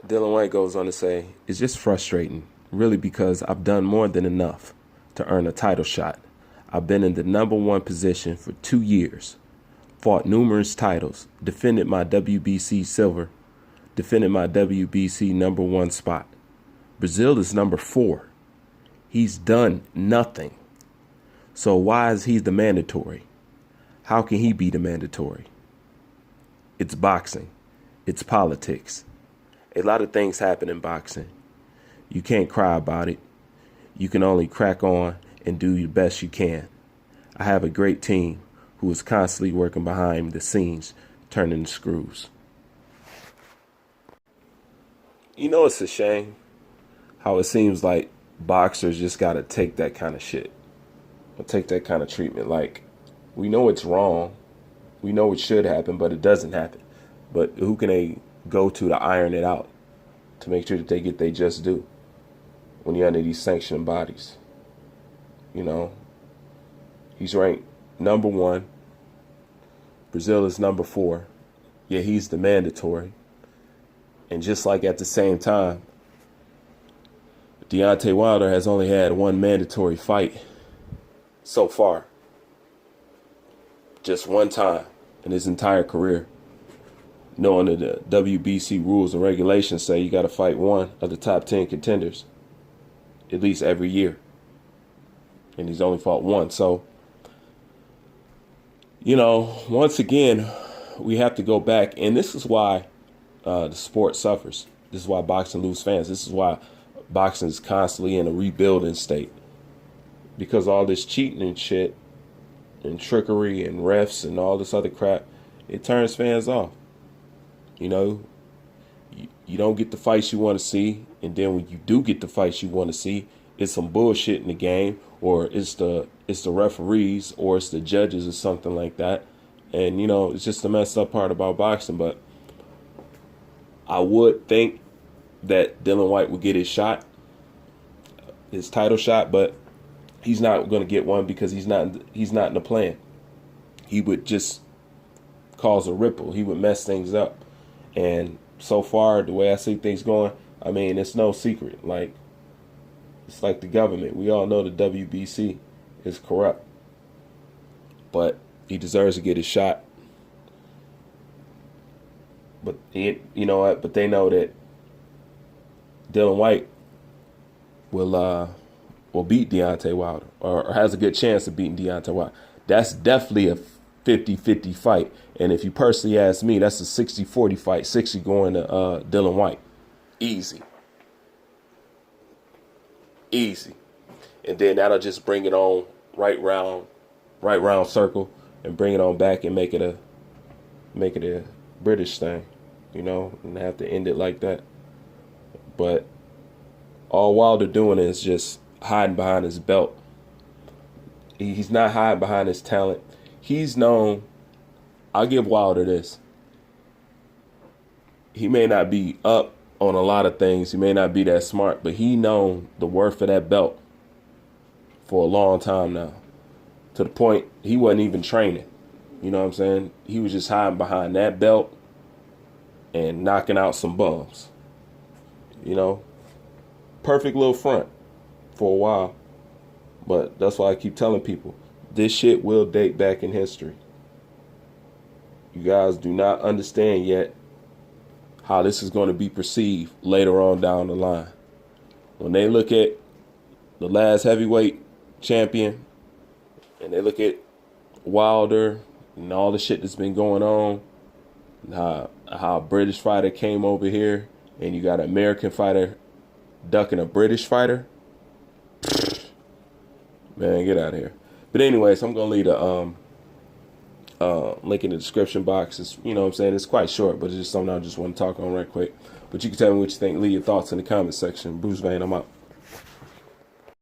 Dylan Whyte goes on to say, it's just frustrating, really, because I've done more than enough to earn a title shot. I've been in the #1 position for 2 years, fought numerous titles, defended my WBC silver, defended my WBC #1 spot. Brazil is #4. He's done nothing. So why is he the mandatory? How can he be the mandatory? It's boxing. It's politics. A lot of things happen in boxing. You can't cry about it. You can only crack on and do the best you can. I have a great team who is constantly working behind the scenes, turning the screws. You know, it's a shame how it seems like boxers just got to take that kind of shit, or take that kind of treatment. Like, we know it's wrong. We know it should happen, but it doesn't happen. But who can they go to iron it out, to make sure that they get their just due when you're under these sanctioned bodies? You know, he's ranked #1. Brazil is #4. Yeah, he's the mandatory. And just like at the same time, Deontay Wilder has only had one mandatory fight so far. Just one time in his entire career. Knowing that the WBC rules and regulations say you got to fight one of the top 10 contenders at least every year. And he's only fought one. So, you know, once again, we have to go back. And this is why the sport suffers. This is why boxing loses fans. This is why boxing is constantly in a rebuilding state. Because all this cheating and shit and trickery and refs and all this other crap, it turns fans off. You know, you don't get the fights you want to see, and then when you do get the fights you want to see, it's some bullshit in the game, or it's the referees, or it's the judges, or something like that. And you know, it's just the messed up part about boxing. But I would think that Dillian Whyte would get his shot, his title shot, but he's not going to get one because he's not in the plan. He would just cause a ripple. He would mess things up. And so far, the way I see things going, I mean, it's no secret. Like, it's like the government. We all know the WBC is corrupt. But he deserves to get his shot. But you know what? But they know that Dillian Whyte will beat Deontay Wilder, or has a good chance of beating Deontay Wilder. That's definitely a 50-50 fight. And if you personally ask me, that's a 60-40 fight. 60 going to Dillian Whyte. Easy. Easy. And then that'll just bring it on right round circle, and bring it on back and make it a British thing, you know, and have to end it like that. But all Wilder doing is just hiding behind his belt. He's not hiding behind his talent. He's known. I'll give Wilder this. He may not be up on a lot of things. He may not be that smart, but he known the worth of that belt for a long time now. To the point he wasn't even training. You know what I'm saying? He was just hiding behind that belt and knocking out some bums. You know? Perfect little front for a while. But that's why I keep telling people, this shit will date back in history. You guys do not understand yet how this is going to be perceived later on down the line. When they look at the last heavyweight champion, and they look at Wilder and all the shit that's been going on, and how a British fighter came over here, and you got an American fighter ducking a British fighter, man, get out of here. But anyways, I'm going to leave the link in the description box. It's, you know what I'm saying, it's quite short, but it's just something I just want to talk on right quick. But you can tell me what you think. Leave your thoughts in the comment section. Bruce Vane, I'm out.